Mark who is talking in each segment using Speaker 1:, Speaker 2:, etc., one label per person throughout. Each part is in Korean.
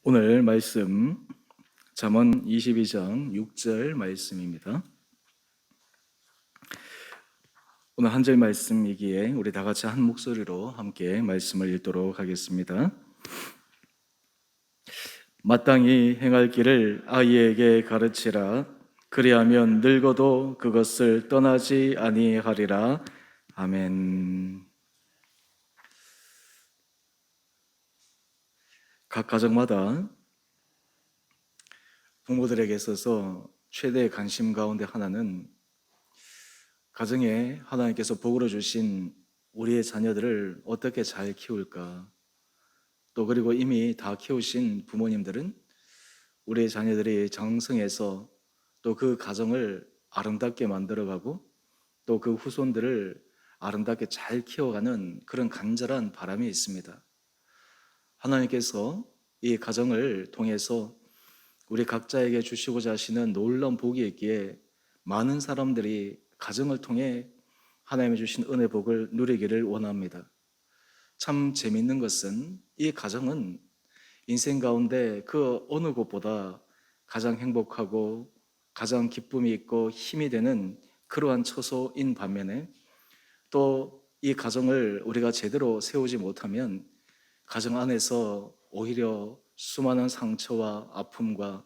Speaker 1: 오늘 말씀 잠언 22장 6절 말씀입니다. 오늘 한 절 말씀이기에 우리 다 같이 한 목소리로 함께 말씀을 읽도록 하겠습니다. 마땅히 행할 길을 아이에게 가르치라. 그리하면 늙어도 그것을 떠나지 아니하리라. 아멘. 각 가정마다 부모들에게 있어서 최대의 관심 가운데 하나는 가정에 하나님께서 복으로 주신 우리의 자녀들을 어떻게 잘 키울까? 또 그리고 이미 다 키우신 부모님들은 우리의 자녀들이 장성해서 또 그 가정을 아름답게 만들어가고 또 그 후손들을 아름답게 잘 키워가는 그런 간절한 바람이 있습니다. 하나님께서 이 가정을 통해서 우리 각자에게 주시고자 하시는 놀라운 복이 있기에 많은 사람들이 가정을 통해 하나님이 주신 은혜 복을 누리기를 원합니다. 참 재미있는 것은 이 가정은 인생 가운데 그 어느 곳보다 가장 행복하고 가장 기쁨이 있고 힘이 되는 그러한 처소인 반면에 또 이 가정을 우리가 제대로 세우지 못하면 가정 안에서 오히려 수많은 상처와 아픔과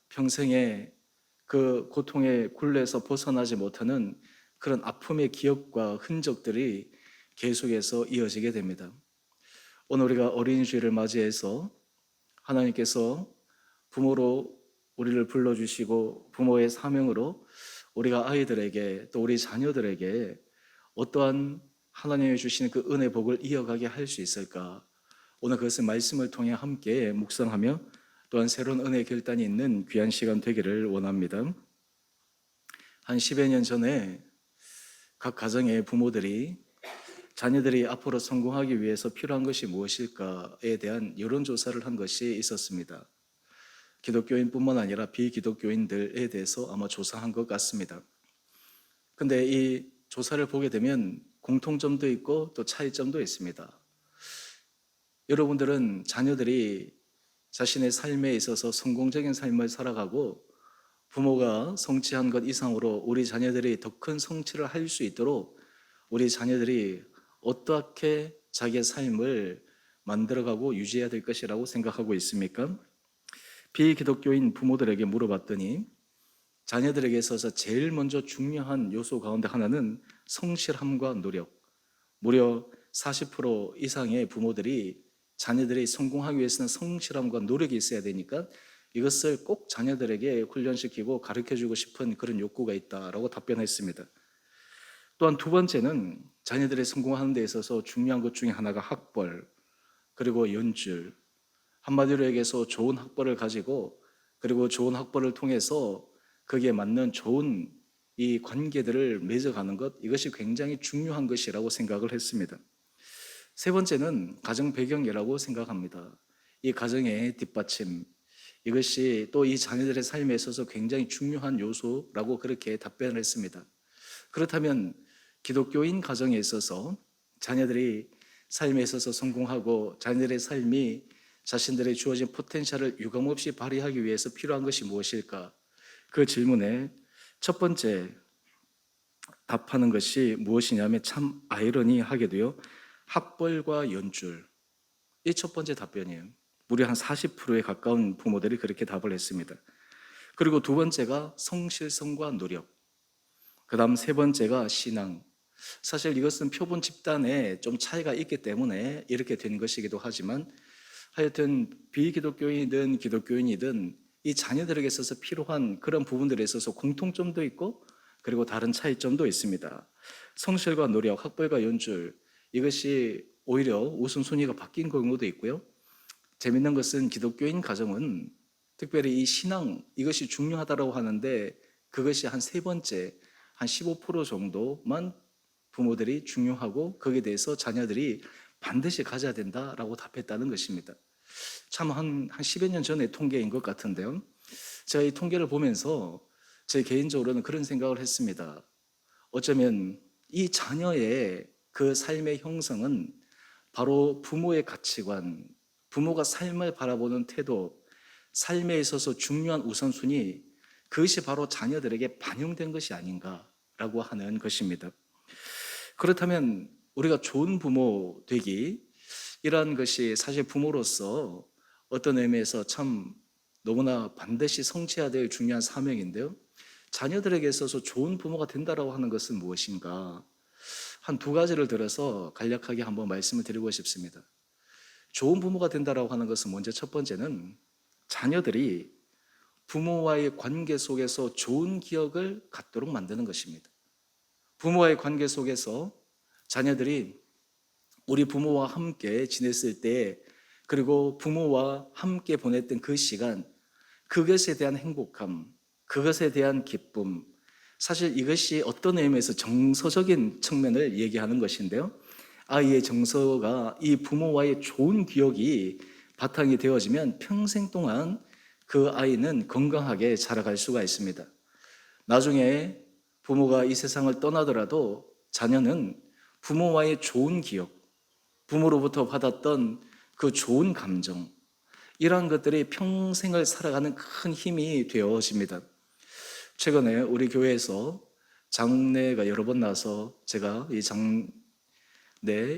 Speaker 1: 평생의 그 고통의 굴레에서 벗어나지 못하는 그런 아픔의 기억과 흔적들이 계속해서 이어지게 됩니다. 오늘 우리가 어린이 주일을 맞이해서 하나님께서 부모로 우리를 불러주시고 부모의 사명으로 우리가 아이들에게 또 우리 자녀들에게 어떠한 하나님이 주시는 그 은혜 복을 이어가게 할 수 있을까? 오늘 그것을 말씀을 통해 함께 묵상하며 또한 새로운 은혜의 결단이 있는 귀한 시간 되기를 원합니다. 한 10여 년 전에 각 가정의 부모들이 자녀들이 앞으로 성공하기 위해서 필요한 것이 무엇일까에 대한 여론조사를 한 것이 있었습니다. 기독교인뿐만 아니라 비기독교인들에 대해서 아마 조사한 것 같습니다. 근데 이 조사를 보게 되면 공통점도 있고 또 차이점도 있습니다. 여러분들은 자녀들이 자신의 삶에 있어서 성공적인 삶을 살아가고 부모가 성취한 것 이상으로 우리 자녀들이 더 큰 성취를 할 수 있도록 우리 자녀들이 어떻게 자기의 삶을 만들어가고 유지해야 될 것이라고 생각하고 있습니까? 비기독교인 부모들에게 물어봤더니 자녀들에게 있어서 제일 먼저 중요한 요소 가운데 하나는 성실함과 노력. 무려 40% 이상의 부모들이 자녀들이 성공하기 위해서는 성실함과 노력이 있어야 되니까 이것을 꼭 자녀들에게 훈련시키고 가르쳐주고 싶은 그런 욕구가 있다라고 답변했습니다. 또한 두 번째는 자녀들이 성공하는 데 있어서 중요한 것 중에 하나가 학벌, 그리고 연줄. 한마디로 얘기해서 좋은 학벌을 가지고 그리고 좋은 학벌을 통해서 거기에 맞는 좋은 이 관계들을 맺어가는 것, 이것이 굉장히 중요한 것이라고 생각을 했습니다. 세 번째는 가정 배경이라고 생각합니다. 이 가정의 뒷받침, 이것이 또 이 자녀들의 삶에 있어서 굉장히 중요한 요소라고 그렇게 답변을 했습니다. 그렇다면 기독교인 가정에 있어서 자녀들이 삶에 있어서 성공하고 자녀들의 삶이 자신들의 주어진 포텐셜을 유감없이 발휘하기 위해서 필요한 것이 무엇일까? 그 질문에 첫 번째 답하는 것이 무엇이냐면 참 아이러니하게도요, 학벌과 연줄. 이 첫 번째 답변이에요. 무려 한 40%에 가까운 부모들이 그렇게 답을 했습니다. 그리고 두 번째가 성실성과 노력. 그 다음 세 번째가 신앙. 사실 이것은 표본 집단에 좀 차이가 있기 때문에 이렇게 된 것이기도 하지만 하여튼 비기독교인이든 기독교인이든 이 자녀들에게 있어서 필요한 그런 부분들에 있어서 공통점도 있고 그리고 다른 차이점도 있습니다. 성실과 노력, 학벌과 연줄, 이것이 오히려 우선순위가 바뀐 경우도 있고요. 재밌는 것은 기독교인 가정은 특별히 이 신앙, 이것이 중요하다고 하는데 그것이 한 세 번째, 한 15% 정도만 부모들이 중요하고 거기에 대해서 자녀들이 반드시 가져야 된다라고 답했다는 것입니다. 참 한 10여 년 전의 통계인 것 같은데요. 제가 이 통계를 보면서 제 개인적으로는 그런 생각을 했습니다. 어쩌면 이 자녀의 그 삶의 형성은 바로 부모의 가치관, 부모가 삶을 바라보는 태도, 삶에 있어서 중요한 우선순위, 그것이 바로 자녀들에게 반영된 것이 아닌가라고 하는 것입니다. 그렇다면 우리가 좋은 부모 되기, 이러한 것이 사실 부모로서 어떤 의미에서 참 너무나 반드시 성취해야 될 중요한 사명인데요. 자녀들에게 있어서 좋은 부모가 된다라고 하는 것은 무엇인가? 한 두 가지를 들어서 간략하게 한번 말씀을 드리고 싶습니다. 좋은 부모가 된다라고 하는 것은 먼저 첫 번째는 자녀들이 부모와의 관계 속에서 좋은 기억을 갖도록 만드는 것입니다. 부모와의 관계 속에서 자녀들이 우리 부모와 함께 지냈을 때, 그리고 부모와 함께 보냈던 그 시간, 그것에 대한 행복함, 그것에 대한 기쁨, 사실 이것이 어떤 의미에서 정서적인 측면을 얘기하는 것인데요. 아이의 정서가 이 부모와의 좋은 기억이 바탕이 되어지면 평생 동안 그 아이는 건강하게 자라갈 수가 있습니다. 나중에 부모가 이 세상을 떠나더라도 자녀는 부모와의 좋은 기억, 부모로부터 받았던 그 좋은 감정, 이러한 것들이 평생을 살아가는 큰 힘이 되어집니다. 최근에 우리 교회에서 장례가 여러 번 나서 제가 이 장례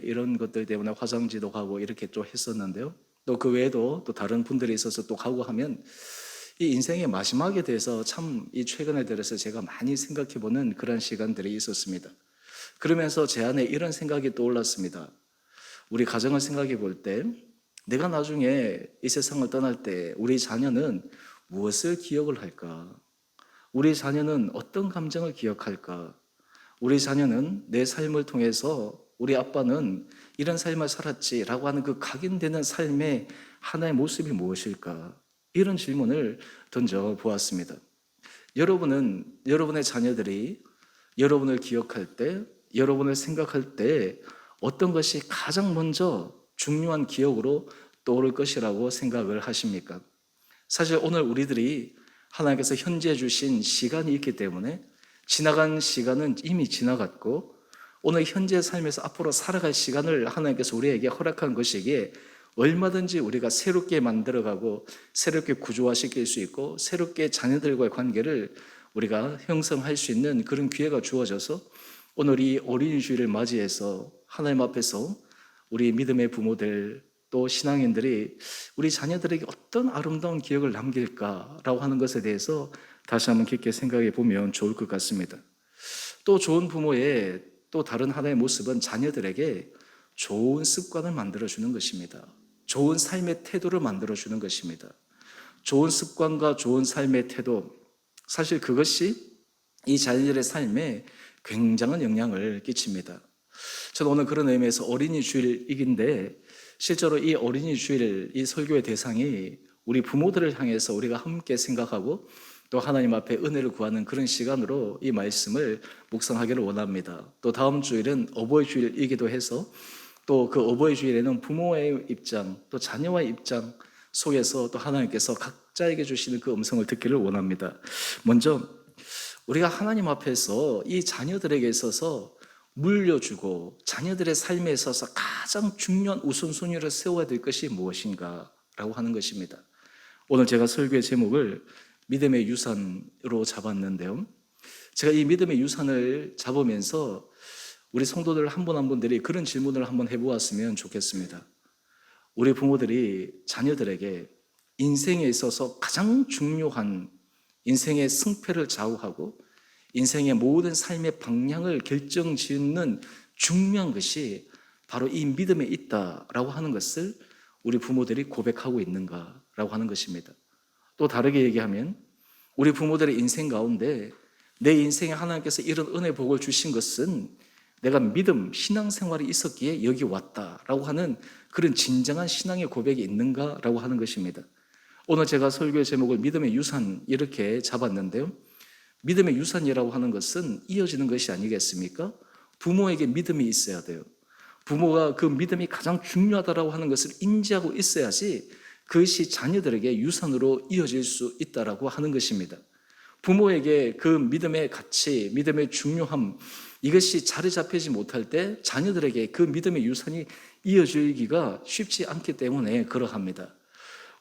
Speaker 1: 이런 것들 때문에 화장지도 가고 이렇게 좀 했었는데요. 또 그 외에도 또 다른 분들이 있어서 또 가고 하면 이 인생의 마지막에 대해서 참 이 최근에 들어서 제가 많이 생각해 보는 그런 시간들이 있었습니다. 그러면서 제 안에 이런 생각이 떠올랐습니다. 우리 가정을 생각해 볼 때 내가 나중에 이 세상을 떠날 때 우리 자녀는 무엇을 기억을 할까? 우리 자녀는 어떤 감정을 기억할까? 우리 자녀는 내 삶을 통해서 우리 아빠는 이런 삶을 살았지라고 하는 그 각인되는 삶의 하나의 모습이 무엇일까? 이런 질문을 던져 보았습니다. 여러분은 여러분의 자녀들이 여러분을 기억할 때, 여러분을 생각할 때 어떤 것이 가장 먼저 중요한 기억으로 떠오를 것이라고 생각을 하십니까? 사실 오늘 우리들이 하나님께서 현재 주신 시간이 있기 때문에 지나간 시간은 이미 지나갔고 오늘 현재 삶에서 앞으로 살아갈 시간을 하나님께서 우리에게 허락한 것이기에 얼마든지 우리가 새롭게 만들어가고 새롭게 구조화시킬 수 있고 새롭게 자녀들과의 관계를 우리가 형성할 수 있는 그런 기회가 주어져서 오늘 이 어린이 주일을 맞이해서 하나님 앞에서 우리 믿음의 부모들 또 신앙인들이 우리 자녀들에게 어떤 아름다운 기억을 남길까라고 하는 것에 대해서 다시 한번 깊게 생각해 보면 좋을 것 같습니다. 또 좋은 부모의 또 다른 하나의 모습은 자녀들에게 좋은 습관을 만들어주는 것입니다. 좋은 삶의 태도를 만들어주는 것입니다. 좋은 습관과 좋은 삶의 태도, 사실 그것이 이 자녀들의 삶에 굉장한 영향을 끼칩니다. 저는 오늘 그런 의미에서 어린이 주일이긴데 실제로 이 어린이 주일 이 설교의 대상이 우리 부모들을 향해서 우리가 함께 생각하고 또 하나님 앞에 은혜를 구하는 그런 시간으로 이 말씀을 묵상하기를 원합니다. 또 다음 주일은 어버이 주일이기도 해서 또 그 어버이 주일에는 부모의 입장 또 자녀와의 입장 속에서 또 하나님께서 각자에게 주시는 그 음성을 듣기를 원합니다. 먼저 우리가 하나님 앞에서 이 자녀들에게 있어서 물려주고 자녀들의 삶에 있어서 가장 중요한 우선순위를 세워야 될 것이 무엇인가라고 하는 것입니다. 오늘 제가 설교의 제목을 믿음의 유산으로 잡았는데요. 제가 이 믿음의 유산을 잡으면서 우리 성도들 한 분 한 분들이 그런 질문을 한번 해보았으면 좋겠습니다. 우리 부모들이 자녀들에게 인생에 있어서 가장 중요한 인생의 승패를 좌우하고 인생의 모든 삶의 방향을 결정짓는 중요한 것이 바로 이 믿음에 있다라고 하는 것을 우리 부모들이 고백하고 있는가라고 하는 것입니다. 또 다르게 얘기하면 우리 부모들의 인생 가운데 내 인생에 하나님께서 이런 은혜 복을 주신 것은 내가 믿음, 신앙생활이 있었기에 여기 왔다라고 하는 그런 진정한 신앙의 고백이 있는가라고 하는 것입니다. 오늘 제가 설교의 제목을 믿음의 유산 이렇게 잡았는데요. 믿음의 유산이라고 하는 것은 이어지는 것이 아니겠습니까? 부모에게 믿음이 있어야 돼요. 부모가 그 믿음이 가장 중요하다고 하는 것을 인지하고 있어야지 그것이 자녀들에게 유산으로 이어질 수 있다고 하는 것입니다. 부모에게 그 믿음의 가치, 믿음의 중요함 이것이 자리 잡히지 못할 때 자녀들에게 그 믿음의 유산이 이어지기가 쉽지 않기 때문에 그러합니다.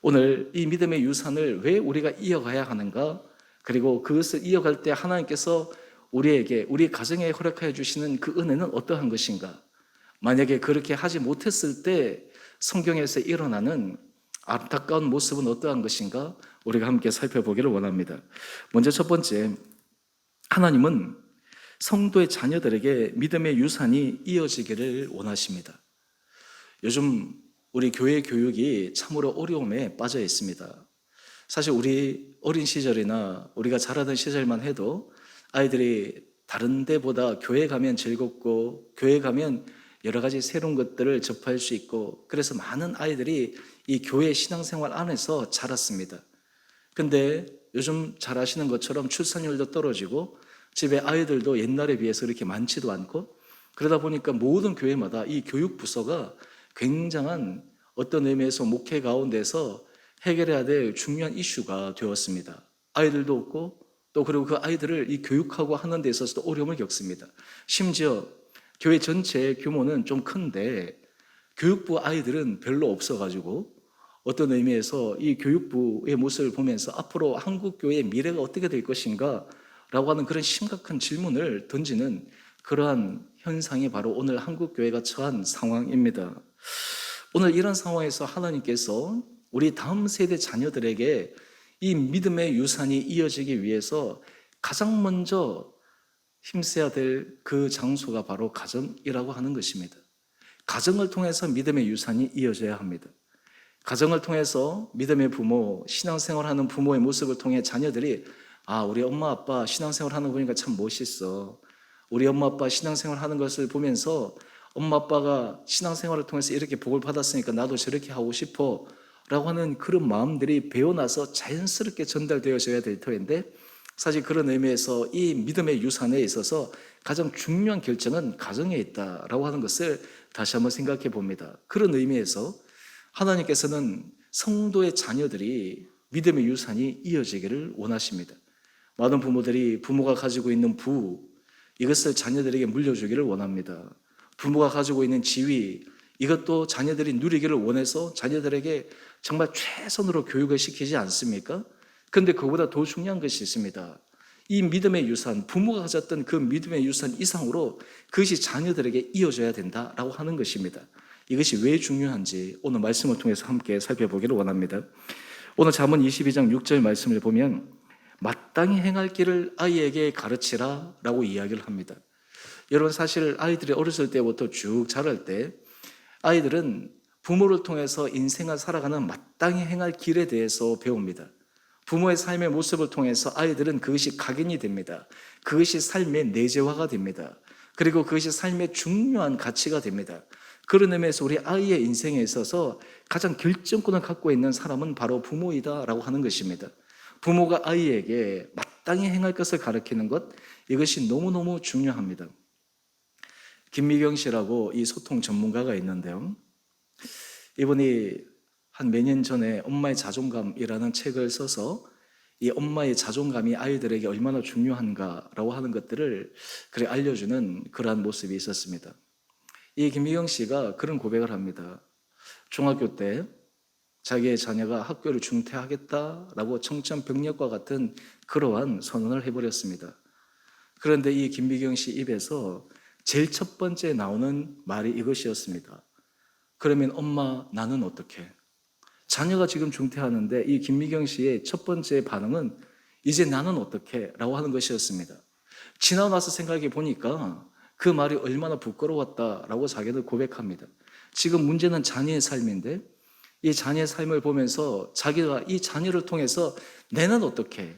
Speaker 1: 오늘 이 믿음의 유산을 왜 우리가 이어가야 하는가? 그리고 그것을 이어갈 때 하나님께서 우리에게, 우리 가정에 허락하여 주시는 그 은혜는 어떠한 것인가? 만약에 그렇게 하지 못했을 때 성경에서 일어나는 안타까운 모습은 어떠한 것인가? 우리가 함께 살펴보기를 원합니다. 먼저 첫 번째, 하나님은 성도의 자녀들에게 믿음의 유산이 이어지기를 원하십니다. 요즘 우리 교회 교육이 참으로 어려움에 빠져 있습니다. 사실 우리 어린 시절이나 우리가 자라던 시절만 해도 아이들이 다른 데보다 교회 가면 즐겁고 교회 가면 여러 가지 새로운 것들을 접할 수 있고 그래서 많은 아이들이 이 교회 신앙생활 안에서 자랐습니다. 근데 요즘 잘 아시는 것처럼 출산율도 떨어지고 집에 아이들도 옛날에 비해서 그렇게 많지도 않고 그러다 보니까 모든 교회마다 이 교육 부서가 굉장한 어떤 의미에서 목회 가운데서 해결해야 될 중요한 이슈가 되었습니다. 아이들도 없고 또 그리고 그 아이들을 이 교육하고 하는 데 있어서도 어려움을 겪습니다. 심지어 교회 전체 규모는 좀 큰데 교육부 아이들은 별로 없어가지고 어떤 의미에서 이 교육부의 모습을 보면서 앞으로 한국 교회의 미래가 어떻게 될 것인가 라고 하는 그런 심각한 질문을 던지는 그러한 현상이 바로 오늘 한국 교회가 처한 상황입니다. 오늘 이런 상황에서 하나님께서 우리 다음 세대 자녀들에게 이 믿음의 유산이 이어지기 위해서 가장 먼저 힘써야 될 그 장소가 바로 가정이라고 하는 것입니다. 가정을 통해서 믿음의 유산이 이어져야 합니다. 가정을 통해서 믿음의 부모, 신앙생활하는 부모의 모습을 통해 자녀들이 우리 엄마 아빠 신앙생활하는 거 보니까 참 멋있어. 우리 엄마 아빠 신앙생활하는 것을 보면서 엄마 아빠가 신앙생활을 통해서 이렇게 복을 받았으니까 나도 저렇게 하고 싶어 라고 하는 그런 마음들이 배어나서 자연스럽게 전달되어져야 될 터인데 사실 그런 의미에서 이 믿음의 유산에 있어서 가장 중요한 결정은 가정에 있다라고 하는 것을 다시 한번 생각해 봅니다. 그런 의미에서 하나님께서는 성도의 자녀들이 믿음의 유산이 이어지기를 원하십니다. 많은 부모들이 부모가 가지고 있는 이것을 자녀들에게 물려주기를 원합니다. 부모가 가지고 있는 지위, 이것도 자녀들이 누리기를 원해서 자녀들에게 정말 최선으로 교육을 시키지 않습니까? 그런데 그보다 더 중요한 것이 있습니다. 이 믿음의 유산, 부모가 가졌던 그 믿음의 유산 이상으로 그것이 자녀들에게 이어져야 된다라고 하는 것입니다. 이것이 왜 중요한지 오늘 말씀을 통해서 함께 살펴보기를 원합니다. 오늘 잠언 22장 6절 말씀을 보면 마땅히 행할 길을 아이에게 가르치라 라고 이야기를 합니다. 여러분 사실 아이들이 어렸을 때부터 쭉 자랄 때 아이들은 부모를 통해서 인생을 살아가는 마땅히 행할 길에 대해서 배웁니다. 부모의 삶의 모습을 통해서 아이들은 그것이 각인이 됩니다. 그것이 삶의 내재화가 됩니다. 그리고 그것이 삶의 중요한 가치가 됩니다. 그런 의미에서 우리 아이의 인생에 있어서 가장 결정권을 갖고 있는 사람은 바로 부모이다라고 하는 것입니다. 부모가 아이에게 마땅히 행할 것을 가르치는 것, 이것이 너무너무 중요합니다. 김미경 씨라고 이 소통 전문가가 있는데요. 이분이 한 몇 년 전에 엄마의 자존감이라는 책을 써서 이 엄마의 자존감이 아이들에게 얼마나 중요한가라고 하는 것들을 그래 알려주는 그러한 모습이 있었습니다. 이 김미경 씨가 그런 고백을 합니다. 중학교 때 자기의 자녀가 학교를 중퇴하겠다라고 청천벽력과 같은 그러한 선언을 해버렸습니다. 그런데 이 김미경 씨 입에서 제일 첫 번째 나오는 말이 이것이었습니다. 그러면 엄마 나는 어떻게? 자녀가 지금 중퇴하는데 이 김미경 씨의 첫 번째 반응은 이제 나는 어떻게? 라고 하는 것이었습니다. 지나고 나서 생각해 보니까 그 말이 얼마나 부끄러웠다라고 자기는 고백합니다. 지금 문제는 자녀의 삶인데 이 자녀의 삶을 보면서 자기가 이 자녀를 통해서 내는 어떻게?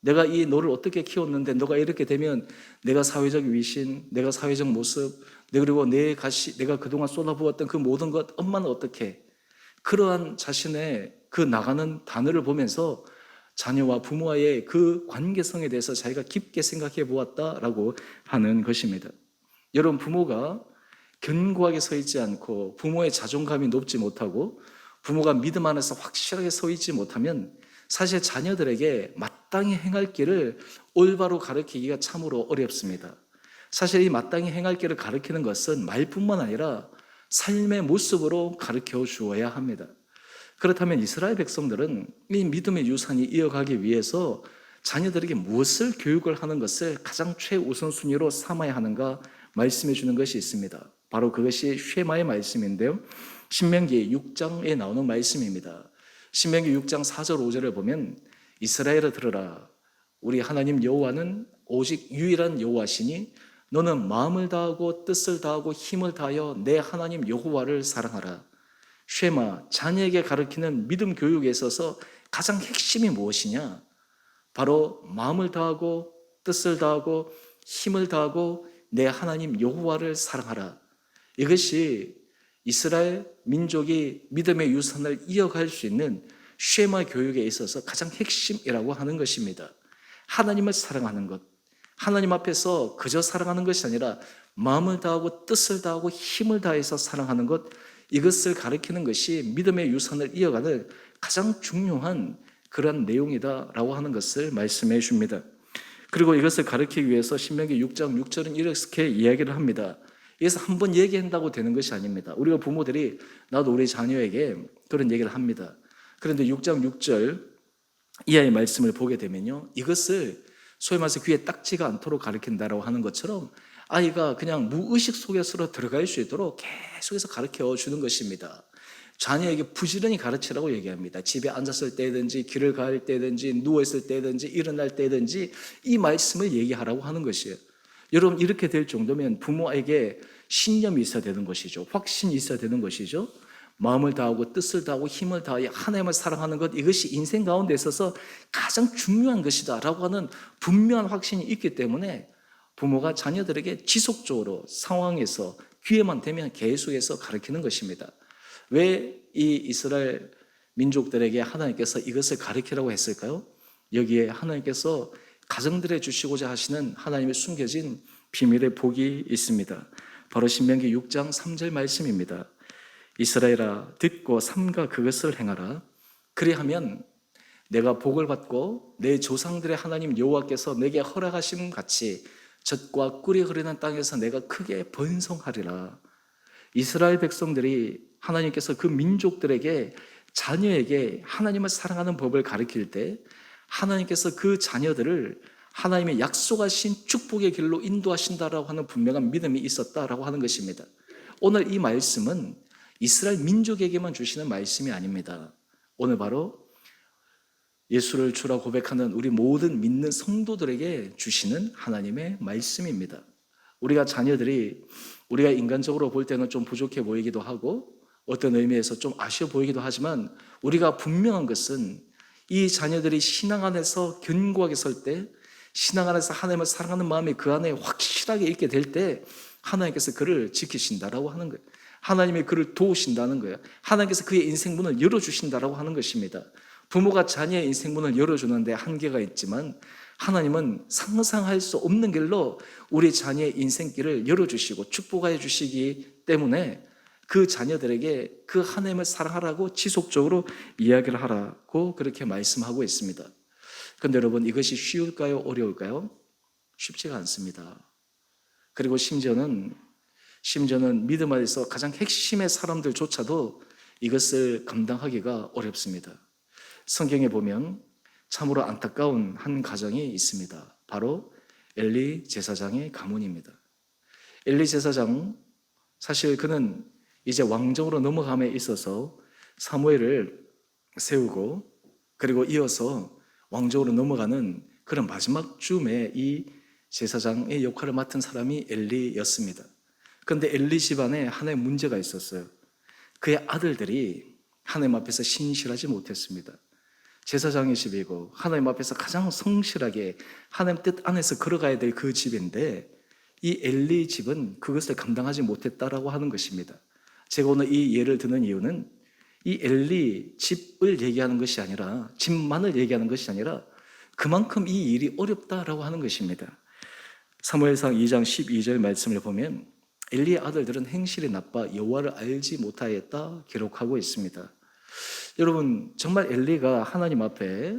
Speaker 1: 내가 이 너를 어떻게 키웠는데 너가 이렇게 되면 내가 사회적 위신, 내가 사회적 모습, 그리고 내가 그동안 쏟아부었던 그 모든 것 엄마는 어떻게? 그러한 자신의 그 나가는 단어를 보면서 자녀와 부모와의 그 관계성에 대해서 자기가 깊게 생각해 보았다라고 하는 것입니다. 여러분 부모가 견고하게 서 있지 않고 부모의 자존감이 높지 못하고 부모가 믿음 안에서 확실하게 서 있지 못하면 사실 자녀들에게 마땅히 행할 길을 올바로 가르치기가 참으로 어렵습니다. 사실 이 마땅히 행할 길을 가르치는 것은 말뿐만 아니라 삶의 모습으로 가르쳐 주어야 합니다. 그렇다면 이스라엘 백성들은 이 믿음의 유산이 이어가기 위해서 자녀들에게 무엇을 교육을 하는 것을 가장 최우선순위로 삼아야 하는가 말씀해 주는 것이 있습니다. 바로 그것이 쉐마의 말씀인데요. 신명기 6장에 나오는 말씀입니다. 신명기 6장 4절 5절을 보면 이스라엘아 들으라. 우리 하나님 여호와는 오직 유일한 여호와시니 너는 마음을 다하고 뜻을 다하고 힘을 다하여 내 하나님 여호와를 사랑하라. 쉐마, 자녀에게 가르치는 믿음 교육에 있어서 가장 핵심이 무엇이냐? 바로 마음을 다하고 뜻을 다하고 힘을 다하고 내 하나님 여호와를 사랑하라. 이것이 이스라엘 민족이 믿음의 유산을 이어갈 수 있는 쉐마 교육에 있어서 가장 핵심이라고 하는 것입니다. 하나님을 사랑하는 것, 하나님 앞에서 그저 사랑하는 것이 아니라 마음을 다하고 뜻을 다하고 힘을 다해서 사랑하는 것, 이것을 가리키는 것이 믿음의 유산을 이어가는 가장 중요한 그런 내용이다라고 하는 것을 말씀해 줍니다. 그리고 이것을 가르치기 위해서 신명기 6장 6절은 이렇게 이야기를 합니다. 그래서 한번 얘기한다고 되는 것이 아닙니다. 우리가 부모들이 나도 우리 자녀에게 그런 얘기를 합니다. 그런데 6장 6절 이하의 말씀을 보게 되면요, 이것을 소위 말해서 귀에 딱지가 않도록 가르친다라고 하는 것처럼 아이가 그냥 무의식 속에서 들어갈 수 있도록 계속해서 가르쳐 주는 것입니다. 자녀에게 부지런히 가르치라고 얘기합니다. 집에 앉았을 때든지 길을 갈 때든지 누워있을 때든지 일어날 때든지 이 말씀을 얘기하라고 하는 것이에요. 여러분, 이렇게 될 정도면 부모에게 신념이 있어야 되는 것이죠. 확신이 있어야 되는 것이죠. 마음을 다하고 뜻을 다하고 힘을 다하여 하나님을 사랑하는 것, 이것이 인생 가운데 있어서 가장 중요한 것이다 라고 하는 분명한 확신이 있기 때문에 부모가 자녀들에게 지속적으로 상황에서 기회만 되면 계속해서 가르치는 것입니다. 왜 이 이스라엘 민족들에게 하나님께서 이것을 가르치라고 했을까요? 여기에 하나님께서 가정들에 주시고자 하시는 하나님의 숨겨진 비밀의 복이 있습니다. 바로 신명기 6장 3절 말씀입니다. 이스라엘아 듣고 삼가 그것을 행하라. 그리하면 내가 복을 받고 내 조상들의 하나님 여호와께서 내게 허락하심 같이 젖과 꿀이 흐르는 땅에서 내가 크게 번성하리라. 이스라엘 백성들이 하나님께서 그 민족들에게 자녀에게 하나님을 사랑하는 법을 가르칠 때 하나님께서 그 자녀들을 하나님의 약속하신 축복의 길로 인도하신다라고 하는 분명한 믿음이 있었다라고 하는 것입니다. 오늘 이 말씀은 이스라엘 민족에게만 주시는 말씀이 아닙니다. 오늘 바로 예수를 주라 고백하는 우리 모든 믿는 성도들에게 주시는 하나님의 말씀입니다. 우리가 자녀들이 우리가 인간적으로 볼 때는 좀 부족해 보이기도 하고 어떤 의미에서 좀 아쉬워 보이기도 하지만 우리가 분명한 것은 이 자녀들이 신앙 안에서 견고하게 설 때, 신앙 안에서 하나님을 사랑하는 마음이 그 안에 확실하게 있게 될 때 하나님께서 그를 지키신다라고 하는 거예요. 하나님이 그를 도우신다는 거예요. 하나님께서 그의 인생 문을 열어주신다라고 하는 것입니다. 부모가 자녀의 인생 문을 열어주는데 한계가 있지만 하나님은 상상할 수 없는 길로 우리 자녀의 인생길을 열어주시고 축복해 주시기 때문에 그 자녀들에게 그 하나님을 사랑하라고 지속적으로 이야기를 하라고 그렇게 말씀하고 있습니다. 그런데 여러분, 이것이 쉬울까요? 어려울까요? 쉽지가 않습니다. 그리고 심지어는 믿음 안에서 가장 핵심의 사람들조차도 이것을 감당하기가 어렵습니다. 성경에 보면 참으로 안타까운 한 가정이 있습니다. 바로 엘리 제사장의 가문입니다. 엘리 제사장, 사실 그는 이제 왕정으로 넘어감에 있어서 사무엘을 세우고 그리고 이어서 왕정으로 넘어가는 그런 마지막 쯤에 이 제사장의 역할을 맡은 사람이 엘리였습니다. 그런데 엘리 집안에 하나의 문제가 있었어요. 그의 아들들이 하나님 앞에서 신실하지 못했습니다. 제사장의 집이고 하나님 앞에서 가장 성실하게 하나님 뜻 안에서 걸어가야 될 그 집인데 이 엘리 집은 그것을 감당하지 못했다라고 하는 것입니다. 제가 오늘 이 예를 드는 이유는 이 엘리 집을 얘기하는 것이 아니라, 집만을 얘기하는 것이 아니라 그만큼 이 일이 어렵다라고 하는 것입니다. 사무엘상 2장 12절 말씀을 보면 엘리의 아들들은 행실이 나빠 여호와를 알지 못하였다 기록하고 있습니다. 여러분, 정말 엘리가 하나님 앞에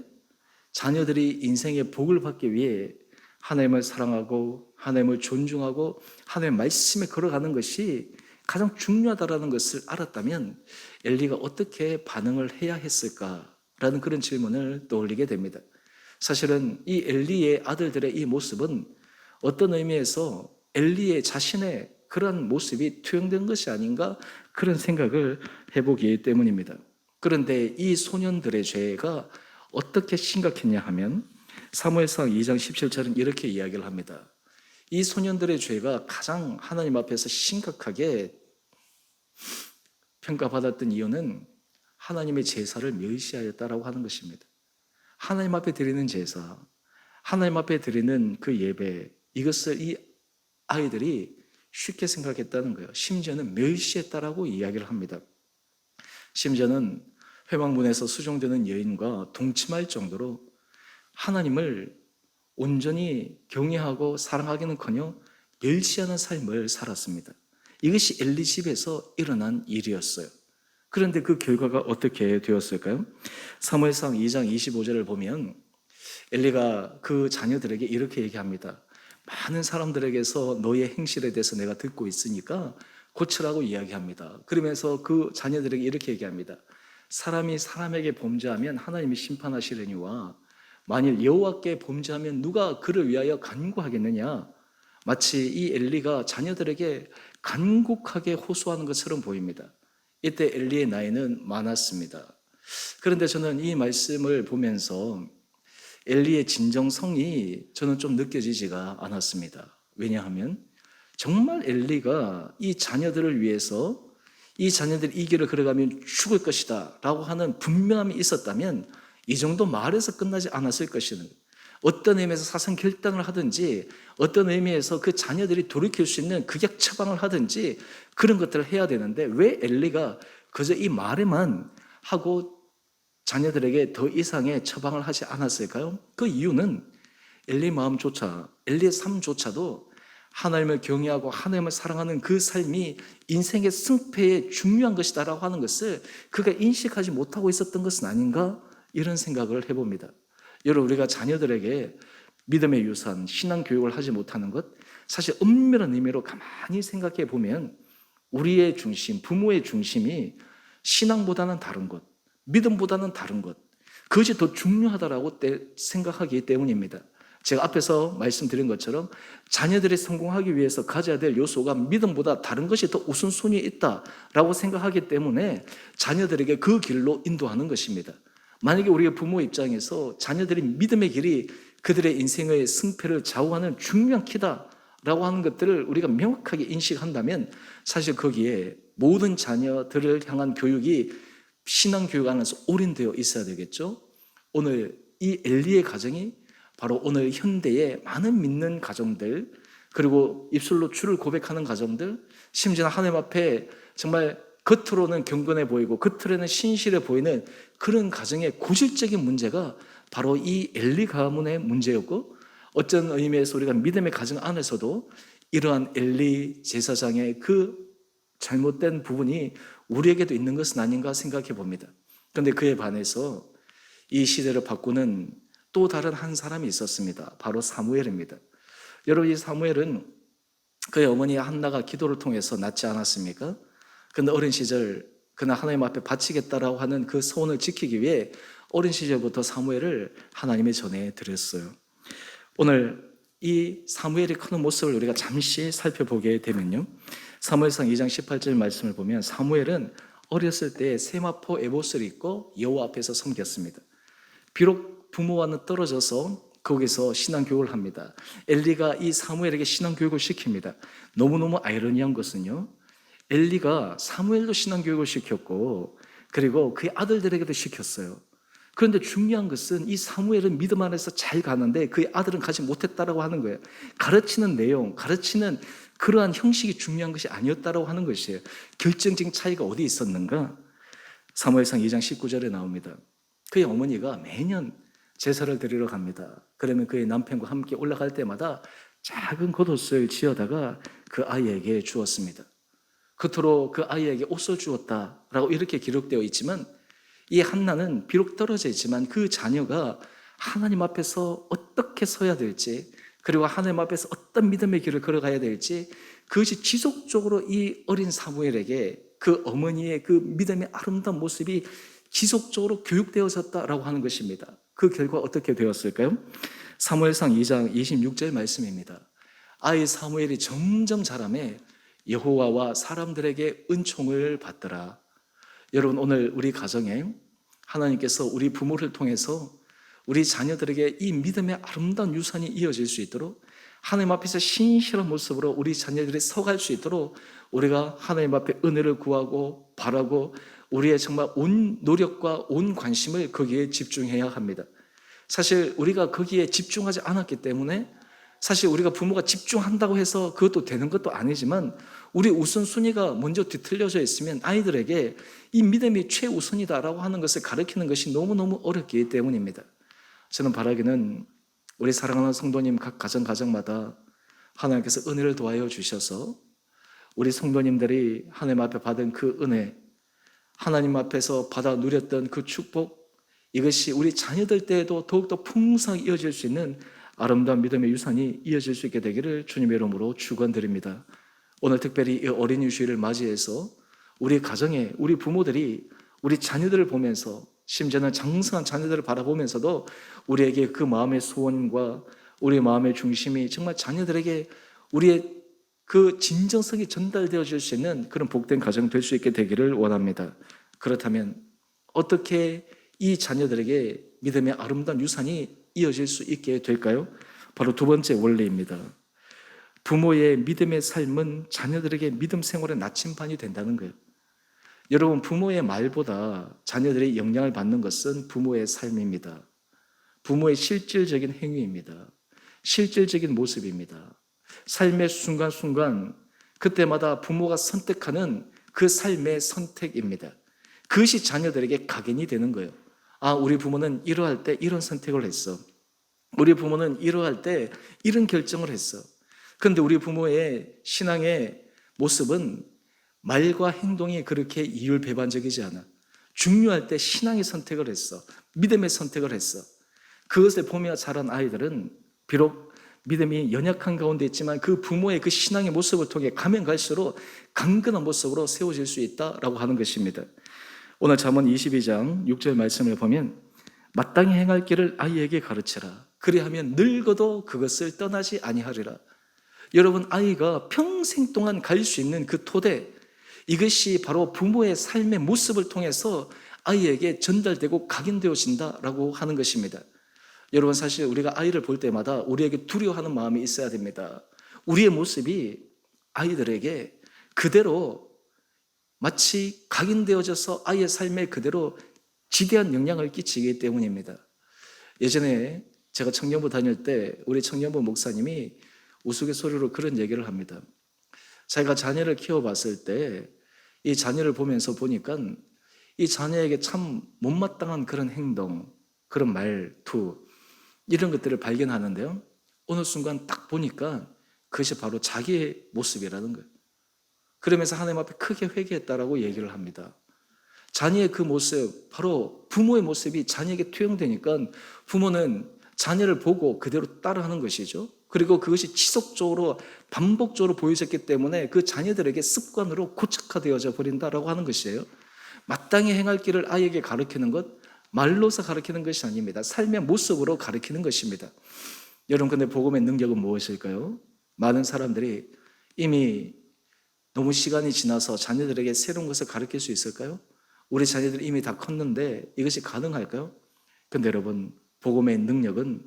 Speaker 1: 자녀들이 인생의 복을 받기 위해 하나님을 사랑하고 하나님을 존중하고 하나님의 말씀에 걸어가는 것이 가장 중요하다는 것을 알았다면 엘리가 어떻게 반응을 해야 했을까라는 그런 질문을 떠올리게 됩니다. 사실은 이 엘리의 아들들의 이 모습은 어떤 의미에서 엘리의 자신의 그런 모습이 투영된 것이 아닌가 그런 생각을 해보기 때문입니다. 그런데 이 소년들의 죄가 어떻게 심각했냐 하면 사무엘상 2장 17절은 이렇게 이야기를 합니다. 이 소년들의 죄가 가장 하나님 앞에서 심각하게 평가받았던 이유는 하나님의 제사를 멸시하였다라고 하는 것입니다. 하나님 앞에 드리는 제사, 하나님 앞에 드리는 그 예배, 이것을 이 아이들이 쉽게 생각했다는 거예요. 심지어는 멸시했다라고 이야기를 합니다. 심지어는 회막문에서 수종되는 여인과 동침할 정도로 하나님을 온전히 경외하고 사랑하기는커녕 멸시하는 삶을 살았습니다. 이것이 엘리 집에서 일어난 일이었어요. 그런데 그 결과가 어떻게 되었을까요? 사무엘상 2장 25절을 보면 엘리가 그 자녀들에게 이렇게 얘기합니다. 많은 사람들에게서 너의 행실에 대해서 내가 듣고 있으니까 고치라고 이야기합니다. 그러면서 그 자녀들에게 이렇게 얘기합니다. 사람이 사람에게 범죄하면 하나님이 심판하시려니와 만일 여호와께 범죄하면 누가 그를 위하여 간구하겠느냐? 마치 이 엘리가 자녀들에게 간곡하게 호소하는 것처럼 보입니다. 이때 엘리의 나이는 많았습니다. 그런데 저는 이 말씀을 보면서 엘리의 진정성이 저는 좀 느껴지지가 않았습니다. 왜냐하면 정말 엘리가 이 자녀들을 위해서 이 자녀들이 이 길을 걸어가면 죽을 것이다 라고 하는 분명함이 있었다면 이 정도 말에서 끝나지 않았을 것이는, 어떤 의미에서 사상 결단을 하든지 어떤 의미에서 그 자녀들이 돌이킬 수 있는 극약 처방을 하든지 그런 것들을 해야 되는데 왜 엘리가 그저 이 말에만 하고 자녀들에게 더 이상의 처방을 하지 않았을까요? 그 이유는 엘리 마음조차, 엘리의 삶조차도 하나님을 경외하고 하나님을 사랑하는 그 삶이 인생의 승패에 중요한 것이다라고 하는 것을 그가 인식하지 못하고 있었던 것은 아닌가 이런 생각을 해봅니다. 여러분, 우리가 자녀들에게 믿음의 유산, 신앙 교육을 하지 못하는 것, 사실 엄밀한 의미로 가만히 생각해 보면 우리의 중심, 부모의 중심이 신앙보다는 다른 것, 믿음보다는 다른 것, 그것이 더 중요하다라고 생각하기 때문입니다. 제가 앞에서 말씀드린 것처럼 자녀들이 성공하기 위해서 가져야 될 요소가 믿음보다 다른 것이 더 우선순위에 있다라고 생각하기 때문에 자녀들에게 그 길로 인도하는 것입니다. 만약에 우리가 부모 입장에서 자녀들이 믿음의 길이 그들의 인생의 승패를 좌우하는 중요한 키다라고 하는 것들을 우리가 명확하게 인식한다면 사실 거기에 모든 자녀들을 향한 교육이 신앙 교육 안에서 올인되어 있어야 되겠죠. 오늘 이 엘리의 가정이 바로 오늘 현대의 많은 믿는 가정들, 그리고 입술로 주를 고백하는 가정들, 심지어 하나님 앞에 정말 겉으로는 경건해 보이고 겉으로는 신실해 보이는 그런 가정의 고질적인 문제가 바로 이 엘리 가문의 문제였고, 어떤 의미에서 우리가 믿음의 가정 안에서도 이러한 엘리 제사장의 그 잘못된 부분이 우리에게도 있는 것은 아닌가 생각해 봅니다. 그런데 그에 반해서 이 시대를 바꾸는 또 다른 한 사람이 있었습니다. 바로 사무엘입니다. 여러분, 이 사무엘은 그의 어머니 한나가 기도를 통해서 낳지 않았습니까? 그런데 어린 시절 그는 하나님 앞에 바치겠다라고 하는 그 소원을 지키기 위해 어린 시절부터 사무엘을 하나님의 전에 드렸어요. 오늘 이 사무엘이 크는 모습을 우리가 잠시 살펴보게 되면요, 사무엘상 2장 18절 말씀을 보면 사무엘은 어렸을 때 세마포 에봇을 입고 여호와 앞에서 섬겼습니다. 비록 부모와는 떨어져서 거기서 신앙교육을 합니다. 엘리가 이 사무엘에게 신앙교육을 시킵니다. 너무너무 아이러니한 것은요, 엘리가 사무엘도 신앙교육을 시켰고 그리고 그의 아들들에게도 시켰어요. 그런데 중요한 것은 이 사무엘은 믿음 안에서 잘 가는데 그의 아들은 가지 못했다라고 하는 거예요. 가르치는 내용, 가르치는 그러한 형식이 중요한 것이 아니었다라고 하는 것이에요. 결정적인 차이가 어디 있었는가? 사무엘상 2장 19절에 나옵니다. 그의 어머니가 매년 제사를 드리러 갑니다. 그러면 그의 남편과 함께 올라갈 때마다 작은 겉옷을 지어다가 그 아이에게 주었습니다. 겉으로 그 아이에게 옷을 주었다라고 이렇게 기록되어 있지만 이 한나는 비록 떨어져 있지만 그 자녀가 하나님 앞에서 어떻게 서야 될지, 그리고 하나님 앞에서 어떤 믿음의 길을 걸어가야 될지 그것이 지속적으로 이 어린 사무엘에게 그 어머니의 그 믿음의 아름다운 모습이 지속적으로 교육되어졌다라고 하는 것입니다. 그 결과 어떻게 되었을까요? 사무엘상 2장 26절 말씀입니다. 아이 사무엘이 점점 자라매 여호와와 사람들에게 은총을 받더라. 여러분, 오늘 우리 가정에 하나님께서 우리 부모를 통해서 우리 자녀들에게 이 믿음의 아름다운 유산이 이어질 수 있도록 하나님 앞에서 신실한 모습으로 우리 자녀들이 서갈 수 있도록 우리가 하나님 앞에 은혜를 구하고 바라고 우리의 정말 온 노력과 온 관심을 거기에 집중해야 합니다. 사실 우리가 거기에 집중하지 않았기 때문에 사실 우리가 부모가 집중한다고 해서 그것도 되는 것도 아니지만 우리 우선순위가 먼저 뒤틀려져 있으면 아이들에게 이 믿음이 최우선이다라고 하는 것을 가르치는 것이 너무너무 어렵기 때문입니다. 저는 바라기는 우리 사랑하는 성도님 각 가정마다 하나님께서 은혜를 도와여 주셔서 우리 성도님들이 하나님 앞에 받은 그 은혜, 하나님 앞에서 받아 누렸던 그 축복, 이것이 우리 자녀들 때에도 더욱더 풍성하게 이어질 수 있는 아름다운 믿음의 유산이 이어질 수 있게 되기를 주님의 이름으로 축원드립니다. 오늘 특별히 이 어린이 주일을 맞이해서 우리 가정에 우리 부모들이 우리 자녀들을 보면서 심지어는 장성한 자녀들을 바라보면서도 우리에게 그 마음의 소원과 우리 마음의 중심이 정말 자녀들에게 우리의 그 진정성이 전달되어질 수 있는 그런 복된 가정 될 수 있게 되기를 원합니다. 그렇다면 어떻게 이 자녀들에게 믿음의 아름다운 유산이 이어질 수 있게 될까요? 바로 두 번째 원리입니다. 부모의 믿음의 삶은 자녀들에게 믿음 생활의 나침반이 된다는 거예요. 여러분, 부모의 말보다 자녀들이 영향을 받는 것은 부모의 삶입니다. 부모의 실질적인 행위입니다. 실질적인 모습입니다. 삶의 순간순간 그때마다 부모가 선택하는 그 삶의 선택입니다. 그것이 자녀들에게 각인이 되는 거예요. 아, 우리 부모는 이러할 때 이런 선택을 했어. 우리 부모는 이러할 때 이런 결정을 했어. 그런데 우리 부모의 신앙의 모습은 말과 행동이 그렇게 이율배반적이지 않아. 중요할 때 신앙의 선택을 했어. 믿음의 선택을 했어. 그것을 보며 자란 아이들은 비록 믿음이 연약한 가운데 있지만 그 부모의 그 신앙의 모습을 통해 가면 갈수록 강건한 모습으로 세워질 수 있다라고 하는 것입니다. 오늘 잠언 22장 6절 말씀을 보면 마땅히 행할 길을 아이에게 가르치라. 그리하면 늙어도 그것을 떠나지 아니하리라. 여러분, 아이가 평생 동안 갈 수 있는 그 토대, 이것이 바로 부모의 삶의 모습을 통해서 아이에게 전달되고 각인되어진다라고 하는 것입니다. 여러분, 사실 우리가 아이를 볼 때마다 우리에게 두려워하는 마음이 있어야 됩니다. 우리의 모습이 아이들에게 그대로 마치 각인되어져서 아이의 삶에 그대로 지대한 영향을 끼치기 때문입니다. 예전에 제가 청년부 다닐 때 우리 청년부 목사님이 우스갯소리로 그런 얘기를 합니다. 자기가 자녀를 키워봤을 때 이 자녀를 보면서 보니까 이 자녀에게 참 못마땅한 그런 행동, 그런 말투, 이런 것들을 발견하는데요. 어느 순간 딱 보니까 그것이 바로 자기의 모습이라는 거예요. 그러면서 하나님 앞에 크게 회개했다라고 얘기를 합니다. 자녀의 그 모습, 바로 부모의 모습이 자녀에게 투영되니까 부모는 자녀를 보고 그대로 따라하는 것이죠. 그리고 그것이 지속적으로 반복적으로 보여졌기 때문에 그 자녀들에게 습관으로 고착화되어져 버린다라고 하는 것이에요. 마땅히 행할 길을 아이에게 가르치는 것, 말로서 가르치는 것이 아닙니다. 삶의 모습으로 가르치는 것입니다. 여러분, 근데 복음의 능력은 무엇일까요? 많은 사람들이 이미 너무 시간이 지나서 자녀들에게 새로운 것을 가르칠 수 있을까요? 우리 자녀들이 이미 다 컸는데 이것이 가능할까요? 근데 여러분, 복음의 능력은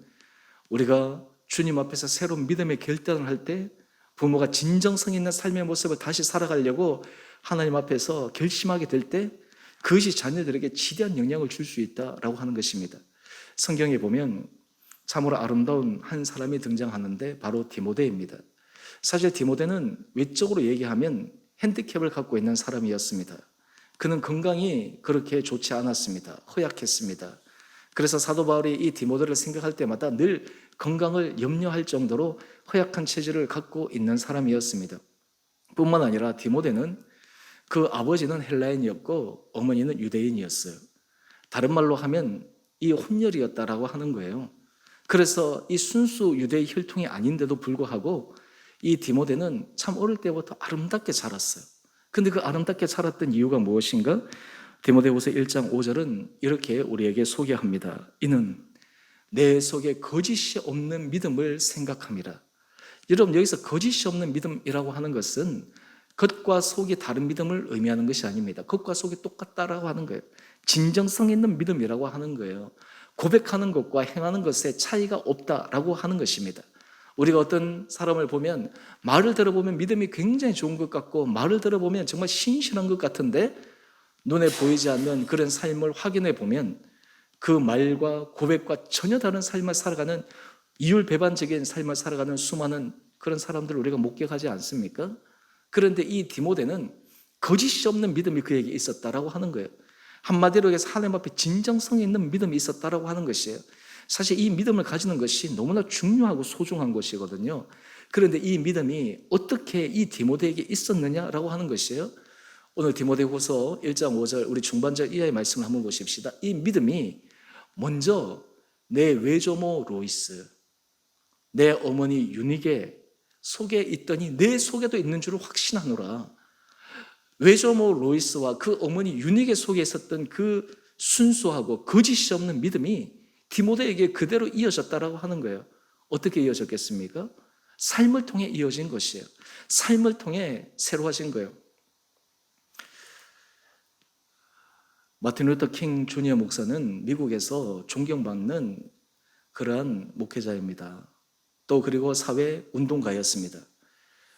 Speaker 1: 우리가 주님 앞에서 새로운 믿음의 결단을 할 때 부모가 진정성 있는 삶의 모습을 다시 살아가려고 하나님 앞에서 결심하게 될 때 그것이 자녀들에게 지대한 영향을 줄 수 있다라고 하는 것입니다. 성경에 보면 참으로 아름다운 한 사람이 등장하는데 바로 디모데입니다. 사실 디모데는 외적으로 얘기하면 핸디캡을 갖고 있는 사람이었습니다. 그는 건강이 그렇게 좋지 않았습니다. 허약했습니다. 그래서 사도 바울이 이 디모데를 생각할 때마다 늘 건강을 염려할 정도로 허약한 체질을 갖고 있는 사람이었습니다. 뿐만 아니라 디모데는 그 아버지는 헬라인이었고 어머니는 유대인이었어요. 다른 말로 하면 이 혼혈이었다라고 하는 거예요. 그래서 이 순수 유대의 혈통이 아닌데도 불구하고 이 디모데는 참 어릴 때부터 아름답게 자랐어요. 근데 그 아름답게 자랐던 이유가 무엇인가? 디모데후서 1장 5절은 이렇게 우리에게 소개합니다. 이는 내 속에 거짓이 없는 믿음을 생각함이라. 여러분, 여기서 거짓이 없는 믿음이라고 하는 것은 겉과 속이 다른 믿음을 의미하는 것이 아닙니다. 겉과 속이 똑같다라고 하는 거예요. 진정성 있는 믿음이라고 하는 거예요. 고백하는 것과 행하는 것에 차이가 없다라고 하는 것입니다. 우리가 어떤 사람을 보면 말을 들어보면 믿음이 굉장히 좋은 것 같고 말을 들어보면 정말 신실한 것 같은데 눈에 보이지 않는 그런 삶을 확인해 보면 그 말과 고백과 전혀 다른 삶을 살아가는 이율배반적인 삶을 살아가는 수많은 그런 사람들을 우리가 목격하지 않습니까? 그런데 이 디모데는 거짓이 없는 믿음이 그에게 있었다라고 하는 거예요. 한마디로 해서 하나님 앞에 진정성 있는 믿음이 있었다라고 하는 것이에요. 사실 이 믿음을 가지는 것이 너무나 중요하고 소중한 것이거든요. 그런데 이 믿음이 어떻게 이 디모데에게 있었느냐라고 하는 것이에요. 오늘 디모데후서 1장 5절 우리 중반절 이하의 말씀을 한번 보십시다. 이 믿음이 먼저 내 외조모 로이스, 내 어머니 유니게 속에 있더니 내 속에도 있는 줄을 확신하노라. 외조모 로이스와 그 어머니 유니게 속에 있었던 그 순수하고 거짓이 없는 믿음이 디모데에게 그대로 이어졌다라고 하는 거예요. 어떻게 이어졌겠습니까? 삶을 통해 이어진 것이에요. 삶을 통해 새로워진 거예요. 마틴 루터 킹 주니어 목사는 미국에서 존경받는 그러한 목회자입니다. 또 그리고 사회 운동가였습니다.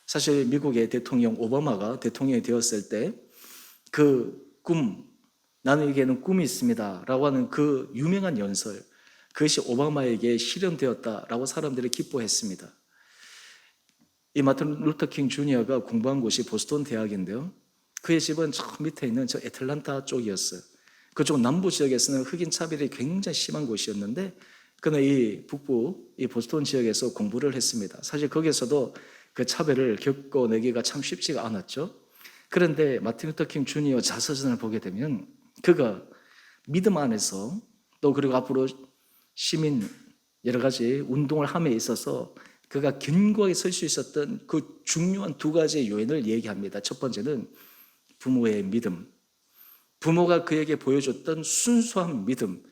Speaker 1: 사실 미국의 대통령 오바마가 대통령이 되었을 때 그 꿈, 나에게는 꿈이 있습니다 라고 하는 그 유명한 연설, 그것이 오바마에게 실현되었다라고 사람들이 기뻐했습니다. 이 마틴 루터 킹 주니어가 공부한 곳이 보스턴 대학인데요, 그의 집은 저 밑에 있는 저 애틀란타 쪽이었어요. 그쪽 남부 지역에서는 흑인 차별이 굉장히 심한 곳이었는데 그는 이 북부, 이 보스턴 지역에서 공부를 했습니다. 사실 거기서도 그 차별을 겪어내기가 참 쉽지가 않았죠. 그런데 마틴 루터 킹 주니어 자서전을 보게 되면 그가 믿음 안에서 또 그리고 앞으로 시민 여러 가지 운동을 함에 있어서 그가 견고하게 설 수 있었던 그 중요한 두 가지의 요인을 얘기합니다. 첫 번째는 부모의 믿음, 부모가 그에게 보여줬던 순수한 믿음,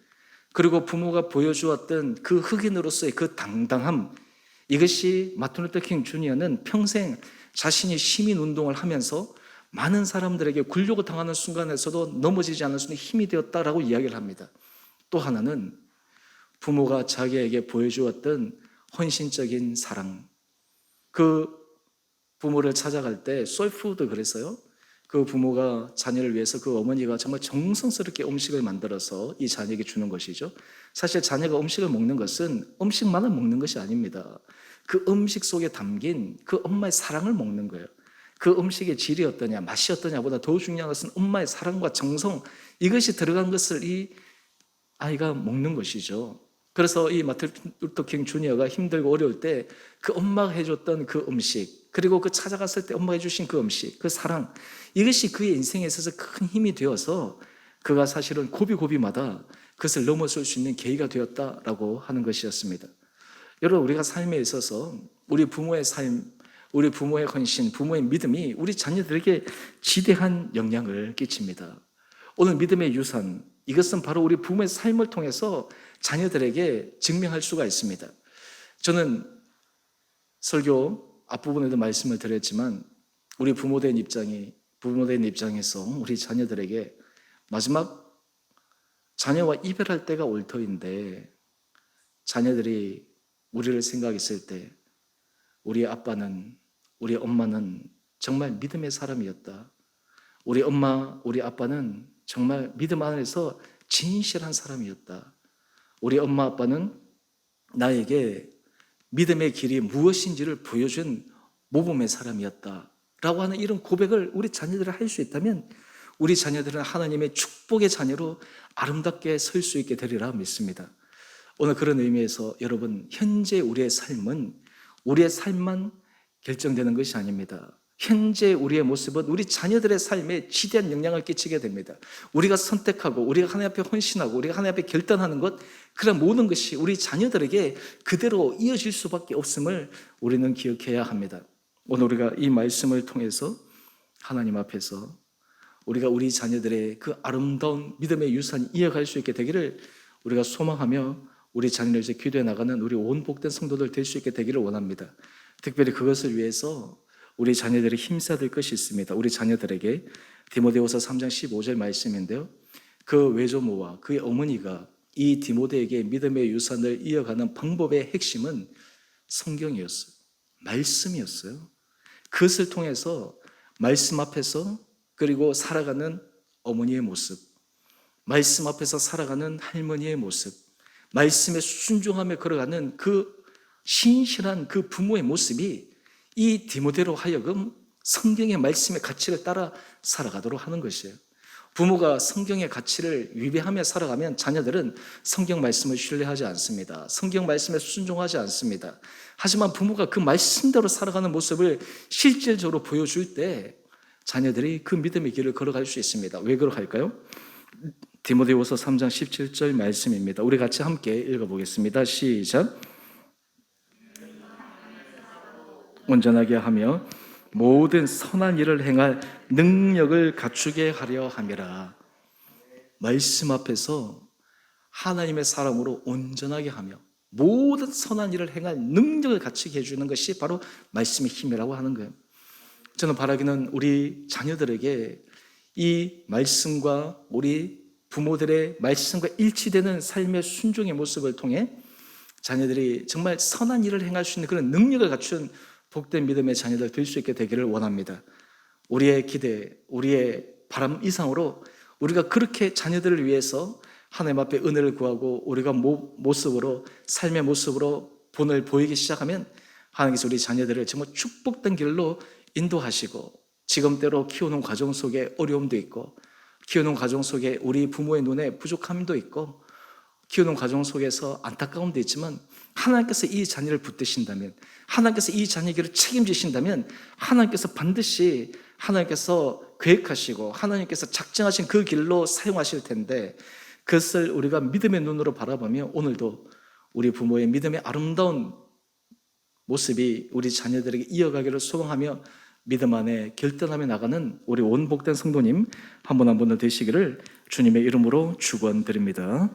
Speaker 1: 그리고 부모가 보여주었던 그 흑인으로서의 그 당당함, 이것이 마틴 루터 킹 주니어는 평생 자신이 시민운동을 하면서 많은 사람들에게 굴욕을 당하는 순간에서도 넘어지지 않을 수 있는 힘이 되었다라고 이야기를 합니다. 또 하나는 부모가 자기에게 보여주었던 헌신적인 사랑, 그 부모를 찾아갈 때 소울푸드 그랬어요. 그 부모가 자녀를 위해서 그 어머니가 정말 정성스럽게 음식을 만들어서 이 자녀에게 주는 것이죠. 사실 자녀가 음식을 먹는 것은 음식만을 먹는 것이 아닙니다. 그 음식 속에 담긴 그 엄마의 사랑을 먹는 거예요. 그 음식의 질이 어떠냐, 맛이 어떠냐보다 더 중요한 것은 엄마의 사랑과 정성, 이것이 들어간 것을 이 아이가 먹는 것이죠. 그래서 이 마틴 루터 킹 주니어가 힘들고 어려울 때 그 엄마가 해줬던 그 음식, 그리고 그 찾아갔을 때 엄마가 해주신 그 음식, 그 사랑, 이것이 그의 인생에 있어서 큰 힘이 되어서 그가 사실은 고비고비마다 그것을 넘어설 수 있는 계기가 되었다라고 하는 것이었습니다. 여러분, 우리가 삶에 있어서 우리 부모의 삶, 우리 부모의 헌신, 부모의 믿음이 우리 자녀들에게 지대한 영향을 끼칩니다. 오늘 믿음의 유산, 이것은 바로 우리 부모의 삶을 통해서 자녀들에게 증명할 수가 있습니다. 저는 설교 앞부분에도 말씀을 드렸지만 우리 부모된 입장에서 우리 자녀들에게 마지막 자녀와 이별할 때가 올 터인데 자녀들이 우리를 생각했을 때 우리 아빠는, 우리 엄마는 정말 믿음의 사람이었다. 우리 엄마, 우리 아빠는 정말 믿음 안에서 진실한 사람이었다. 우리 엄마, 아빠는 나에게 믿음의 길이 무엇인지를 보여준 모범의 사람이었다 라고 하는 이런 고백을 우리 자녀들이 할 수 있다면 우리 자녀들은 하나님의 축복의 자녀로 아름답게 설 수 있게 되리라 믿습니다. 오늘 그런 의미에서 여러분, 현재 우리의 삶은 우리의 삶만 결정되는 것이 아닙니다. 현재 우리의 모습은 우리 자녀들의 삶에 지대한 영향을 끼치게 됩니다. 우리가 선택하고 우리가 하나님 앞에 헌신하고 우리가 하나님 앞에 결단하는 것, 그런 모든 것이 우리 자녀들에게 그대로 이어질 수밖에 없음을 우리는 기억해야 합니다. 오늘 우리가 이 말씀을 통해서 하나님 앞에서 우리가 우리 자녀들의 그 아름다운 믿음의 유산을 이어갈 수 있게 되기를 우리가 소망하며 우리 자녀를 이제 기도해 나가는 우리 온 복된 성도들 될 수 있게 되기를 원합니다. 특별히 그것을 위해서 우리 자녀들이 힘써야 될 것이 있습니다. 우리 자녀들에게 디모데후서 3장 15절 말씀인데요, 그 외조모와 그의 어머니가 이 디모데에게 믿음의 유산을 이어가는 방법의 핵심은 성경이었어요. 말씀이었어요. 그것을 통해서 말씀 앞에서 그리고 살아가는 어머니의 모습, 말씀 앞에서 살아가는 할머니의 모습, 말씀에 순종하며 걸어가는 그 신실한 그 부모의 모습이 이 디모데로 하여금 성경의 말씀의 가치를 따라 살아가도록 하는 것이에요. 부모가 성경의 가치를 위배하며 살아가면 자녀들은 성경 말씀을 신뢰하지 않습니다. 성경 말씀에 순종하지 않습니다. 하지만 부모가 그 말씀대로 살아가는 모습을 실질적으로 보여줄 때 자녀들이 그 믿음의 길을 걸어갈 수 있습니다. 왜 걸어갈까요? 디모데후서 3장 17절 말씀입니다. 우리 같이 함께 읽어보겠습니다. 시작. 온전하게 하며 모든 선한 일을 행할 능력을 갖추게 하려 함이라. 말씀 앞에서 하나님의 사람으로 온전하게 하며 모든 선한 일을 행할 능력을 갖추게 해주는 것이 바로 말씀의 힘이라고 하는 거예요. 저는 바라기는 우리 자녀들에게 이 말씀과 우리 부모들의 말씀과 일치되는 삶의 순종의 모습을 통해 자녀들이 정말 선한 일을 행할 수 있는 그런 능력을 갖춘 복된 믿음의 자녀들 될 수 있게 되기를 원합니다. 우리의 기대, 우리의 바람 이상으로 우리가 그렇게 자녀들을 위해서 하나님 앞에 은혜를 구하고 우리가 모습으로, 삶의 모습으로 본을 보이기 시작하면 하나님께서 우리 자녀들을 정말 축복된 길로 인도하시고, 지금대로 키우는 과정 속에 어려움도 있고, 키우는 과정 속에 우리 부모의 눈에 부족함도 있고, 키우는 과정 속에서 안타까움도 있지만 하나님께서 이 자녀를 붙드신다면, 하나님께서 이 자녀에게 책임지신다면 하나님께서 반드시 하나님께서 계획하시고 하나님께서 작정하신 그 길로 사용하실 텐데, 그것을 우리가 믿음의 눈으로 바라보며 오늘도 우리 부모의 믿음의 아름다운 모습이 우리 자녀들에게 이어가기를 소망하며 믿음 안에 결단하며 나가는 우리 온 복된 성도님 한 분 한 분도 되시기를 주님의 이름으로 축원드립니다.